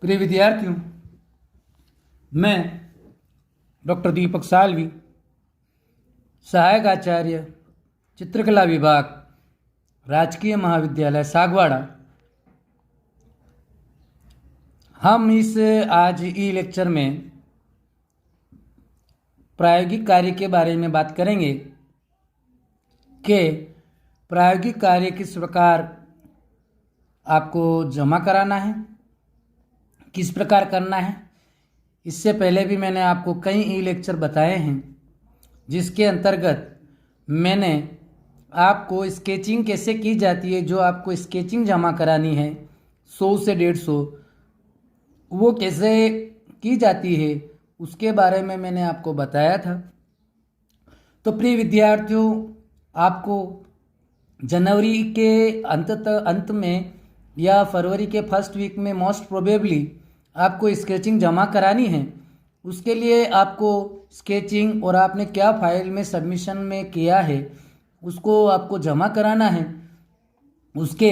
प्रिय विद्यार्थियों, मैं डॉक्टर दीपक सालवी, सहायक आचार्य चित्रकला विभाग, राजकीय महाविद्यालय सागवाड़ा। हम इस आज ई लेक्चर में प्रायोगिक कार्य के बारे में बात करेंगे कि प्रायोगिक कार्य किस प्रकार आपको जमा कराना है, किस प्रकार करना है। इससे पहले भी मैंने आपको कई ई लेक्चर बताए हैं, जिसके अंतर्गत मैंने आपको स्केचिंग कैसे की जाती है, जो आपको स्केचिंग जमा करानी है 100 से 150, वो कैसे की जाती है उसके बारे में मैंने आपको बताया था। तो प्रिय विद्यार्थियों, आपको जनवरी के अंत में या फरवरी के फर्स्ट वीक में मोस्ट प्रोबेबली आपको स्केचिंग जमा करानी है। उसके लिए आपको स्केचिंग और आपने क्या फाइल में सबमिशन में किया है उसको आपको जमा कराना है। उसके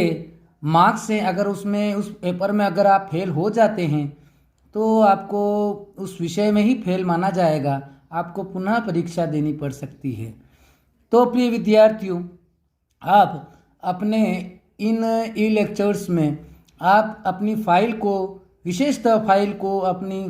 मार्क्स से अगर उसमें उस पेपर में अगर आप फेल हो जाते हैं तो आपको उस विषय में ही फेल माना जाएगा, आपको पुनः परीक्षा देनी पड़ सकती है। तो प्रिय विद्यार्थियों, आप अपने इन ई लेक्चर्स में आप अपनी फाइल को, विशेषतः फाइल को अपनी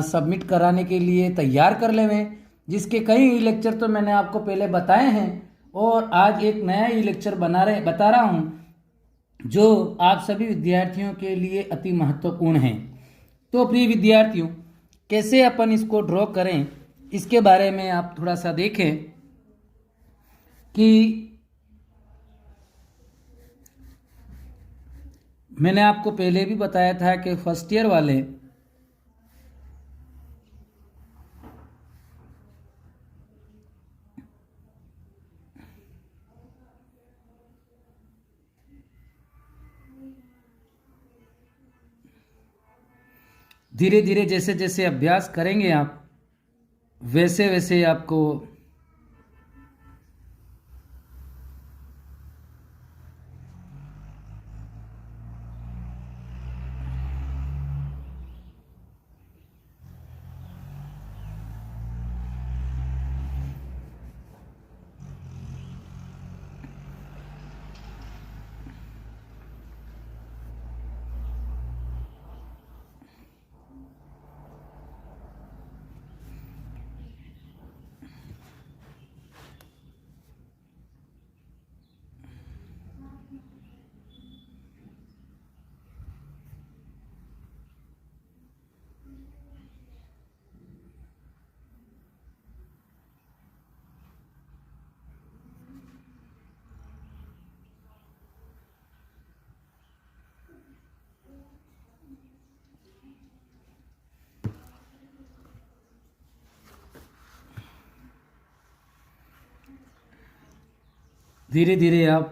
सबमिट कराने के लिए तैयार कर लें, जिसके कई ई लेक्चर तो मैंने आपको पहले बताए हैं और आज एक नया ई लेक्चर बता रहा हूं जो आप सभी विद्यार्थियों के लिए अति महत्वपूर्ण है। तो प्रिय विद्यार्थियों, कैसे अपन इसको ड्रॉ करें इसके बारे में आप थोड़ा सा देखें कि मैंने आपको पहले भी बताया था कि फर्स्ट ईयर वाले धीरे धीरे जैसे जैसे अभ्यास करेंगे आप, वैसे वैसे आपको धीरे धीरे आप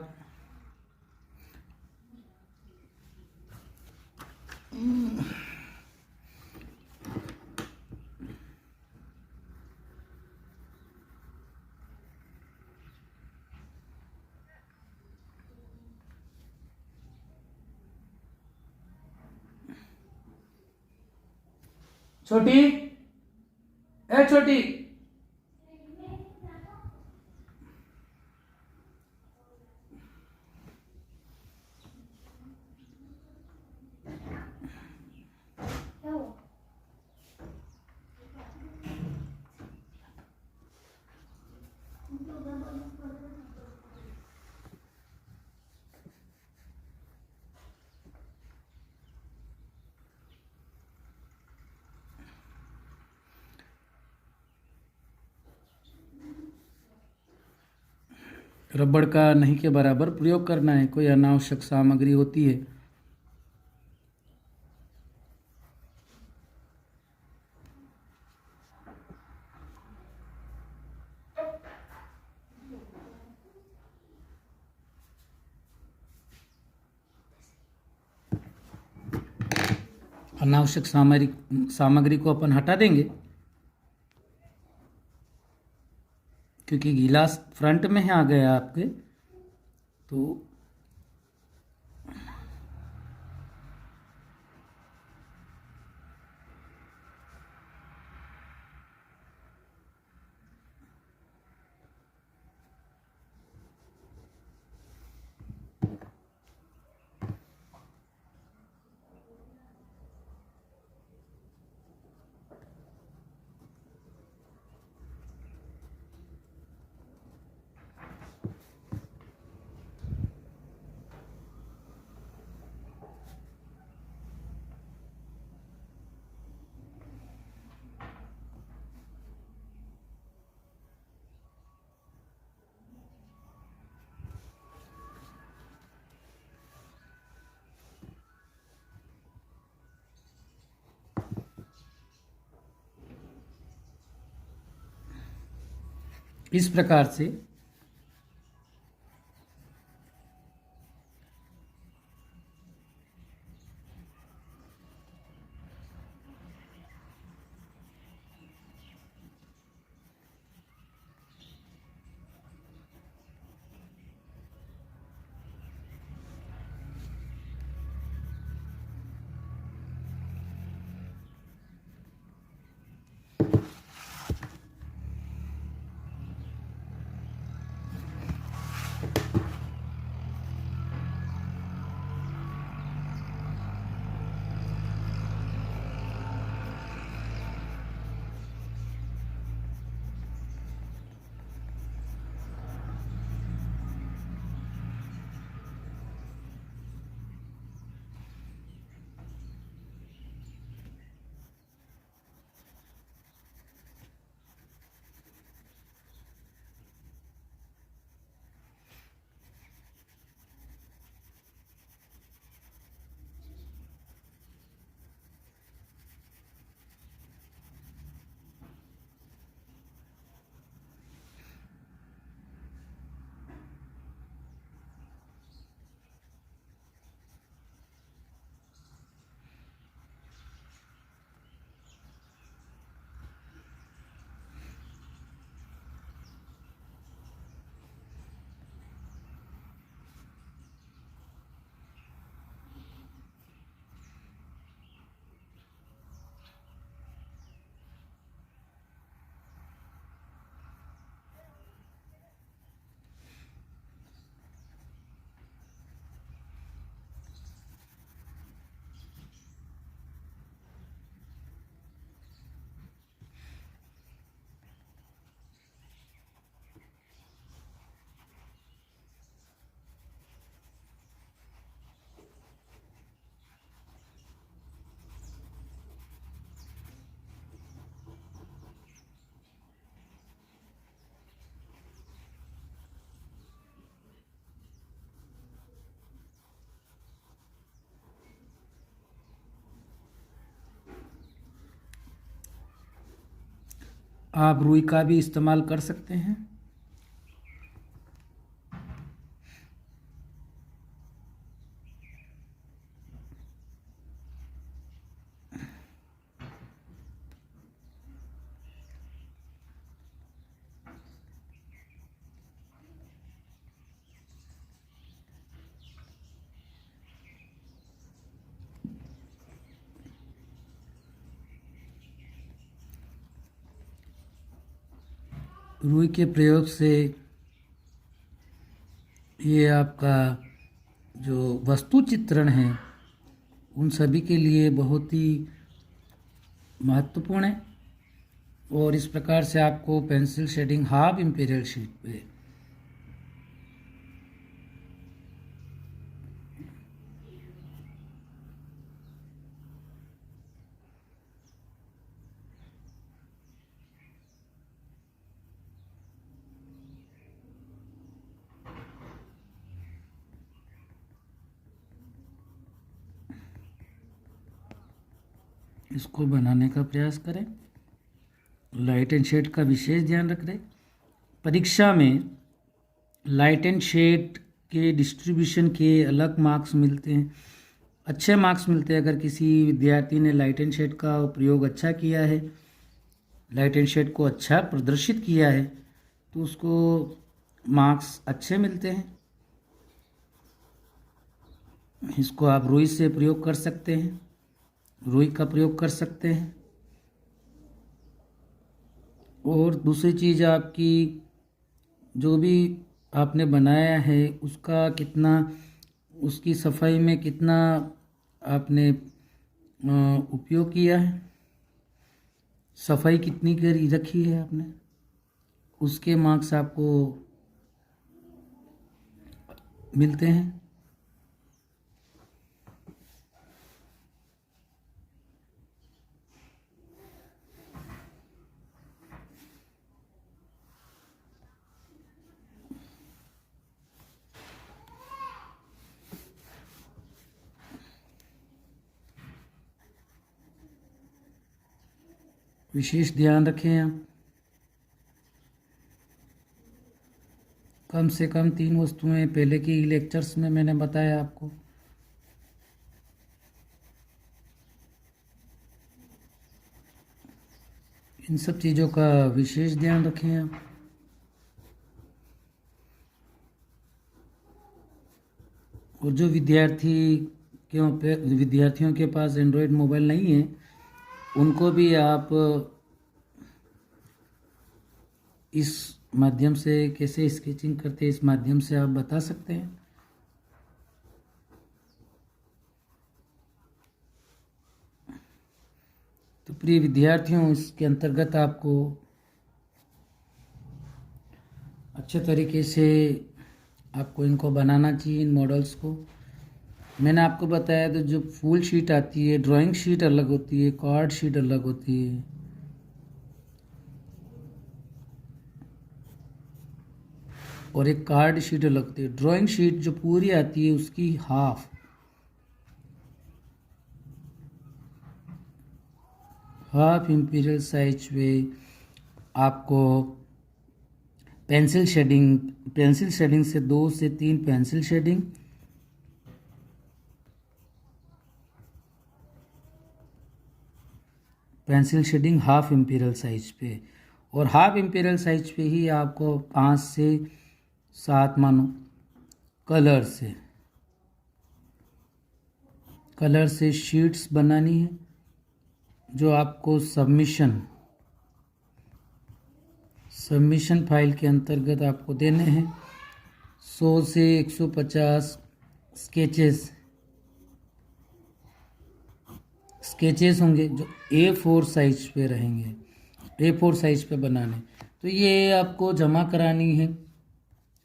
छोटी, ए छोटी, रबड़ का नहीं के बराबर प्रयोग करना है, कोई अनावश्यक सामग्री होती है। अनावश्यक सामग्री को अपन हटा देंगे, क्योंकि गिलास फ्रंट में आ गया आपके, तो इस प्रकार से आप रुई का भी इस्तेमाल कर सकते हैं। रुई के प्रयोग से ये आपका जो वस्तु चित्रण है उन सभी के लिए बहुत ही महत्वपूर्ण है। और इस प्रकार से आपको pencil shading half imperial sheet पे इसको बनाने का प्रयास करें। लाइट एंड शेड का विशेष ध्यान रखें। परीक्षा में लाइट एंड शेड के डिस्ट्रीब्यूशन के अलग मार्क्स मिलते हैं, अच्छे मार्क्स मिलते हैं। अगर किसी विद्यार्थी ने लाइट एंड शेड का प्रयोग अच्छा किया है, लाइट एंड शेड को अच्छा प्रदर्शित किया है, तो उसको मार्क्स अच्छे मिलते हैं। इसको आप रुई से प्रयोग कर सकते हैं, रुई का प्रयोग कर सकते हैं। और दूसरी चीज़, आपकी जो भी आपने बनाया है उसका कितना, उसकी सफाई में कितना आपने उपयोग किया है, सफाई कितनी करी रखी है आपने, उसके मार्क्स आपको मिलते हैं। विशेष ध्यान रखें आप। कम से कम 3 वस्तुएं पहले की लेक्चर्स में मैंने बताया आपको। इन सब चीज़ों का विशेष ध्यान रखें आप। और जो विद्यार्थियों के पास एंड्रॉयड मोबाइल नहीं है, उनको भी आप इस माध्यम से कैसे स्केचिंग करते हैं, इस माध्यम से आप बता सकते हैं। तो प्रिय विद्यार्थियों, इसके अंतर्गत आपको अच्छे तरीके से आपको इनको बनाना चाहिए, इन मॉडल्स को। मैंने आपको बताया तो जो फुल शीट आती है, ड्राइंग शीट अलग होती है, कार्ड शीट अलग होती है। और एक कार्ड शीट अलग होती है। ड्राइंग शीट जो पूरी आती है उसकी हाफ इंपीरियल साइज पे आपको पेंसिल शेडिंग से 2 से 3 pencil shading, half imperial size पे, और हाफ इंपीरियल साइज पे ही आपको 5 से 7 मानो कलर से शीट्स बनानी है, जो आपको सबमिशन फाइल के अंतर्गत आपको देने हैं। 100 से 150 स्केचेस होंगे, जो A4 साइज पे रहेंगे, A4 साइज पे बनाने। तो ये आपको जमा करानी है।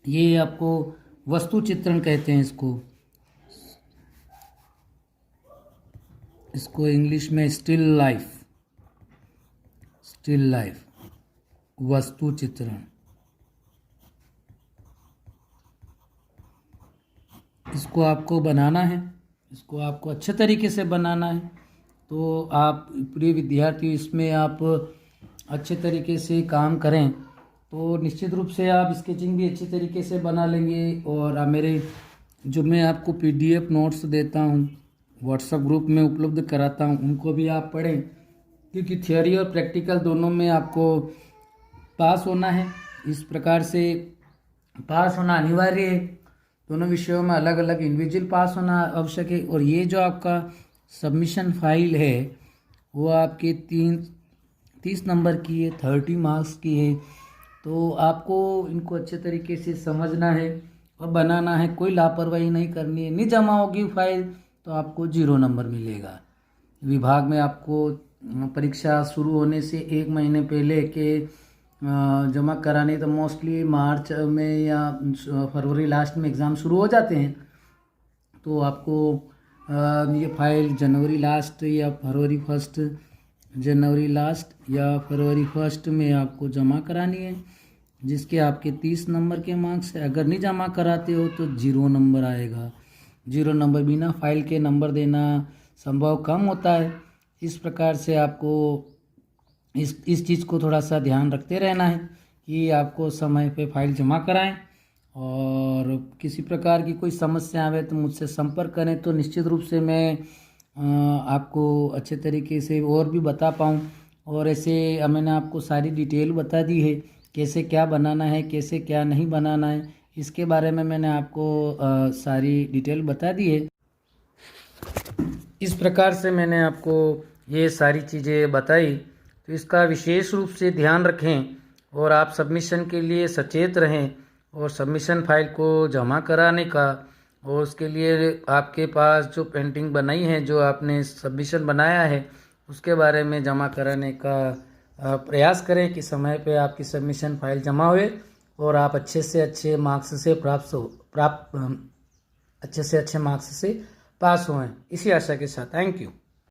ये आपको वस्तु चित्रण कहते हैं इसको इंग्लिश में स्टिल लाइफ वस्तु चित्रण। इसको आपको बनाना है, इसको आपको अच्छे तरीके से बनाना है। तो आप प्रिय विद्यार्थी, इसमें आप अच्छे तरीके से काम करें तो निश्चित रूप से आप स्केचिंग भी अच्छी तरीके से बना लेंगे। और मैं आपको PDF नोट्स देता हूँ, व्हाट्सएप ग्रुप में उपलब्ध कराता हूँ, उनको भी आप पढ़ें, क्योंकि थियोरी और प्रैक्टिकल दोनों में आपको पास होना है। इस प्रकार से पास होना अनिवार्य है। दोनों विषयों में अलग अलग इंडिविजुअल पास होना आवश्यक है। और ये जो आपका सबमिशन फाइल है वो आपके 30 नंबर की है, 30 मार्क्स की है। तो आपको इनको अच्छे तरीके से समझना है और बनाना है। कोई लापरवाही नहीं करनी है। नहीं जमा होगी फाइल तो आपको 0 नंबर मिलेगा। विभाग में आपको परीक्षा शुरू होने से 1 महीने पहले के जमा कराने, तो मोस्टली मार्च में या फरवरी लास्ट में एग्ज़ाम शुरू हो जाते हैं। तो आपको ये फाइल जनवरी लास्ट या फरवरी फर्स्ट में आपको जमा करानी है, जिसके आपके 30 नंबर के मार्क्स है। अगर नहीं जमा कराते हो तो 0 नंबर आएगा। 0 नंबर बिना फाइल के नंबर देना संभव कम होता है। इस प्रकार से आपको इस चीज़ को थोड़ा सा ध्यान रखते रहना है कि आपको समय पे फाइल जमा कराएं। और किसी प्रकार की कोई समस्या आवे तो मुझसे संपर्क करें, तो निश्चित रूप से मैं आपको अच्छे तरीके से और भी बता पाऊँ। और ऐसे मैंने आपको सारी डिटेल बता दी है, कैसे क्या बनाना है, कैसे क्या नहीं बनाना है, इसके बारे में मैंने आपको सारी डिटेल बता दी है। इस प्रकार से मैंने आपको ये सारी चीज़ें बताई, तो इसका विशेष रूप से ध्यान रखें और आप सबमिशन के लिए सचेत रहें। और सबमिशन फाइल को जमा कराने का, और उसके लिए आपके पास जो पेंटिंग बनाई है, जो आपने सबमिशन बनाया है, उसके बारे में जमा कराने का प्रयास करें कि समय पे आपकी सबमिशन फाइल जमा हुए और आप अच्छे से अच्छे मार्क्स से पास हों। इसी आशा के साथ थैंक यू।